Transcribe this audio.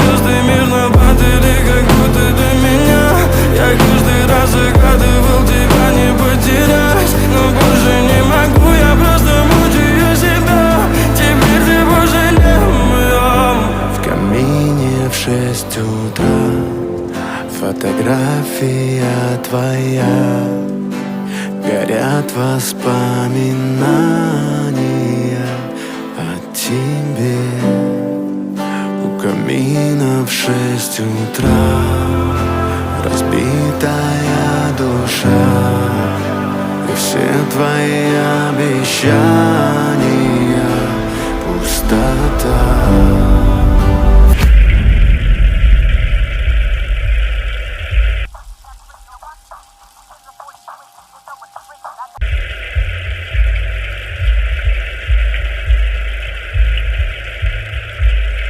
звезды мирно падали, как будто до меня. Я каждый раз загадывал тебя не потерять, но больше не могу, я просто мучаю себя. Теперь ты больше не моя. В камине в 6 утра фотография твоя. Горят воспоминания о тебе. У камина в 6 утра разбитая душа, и все твои обещания пустота.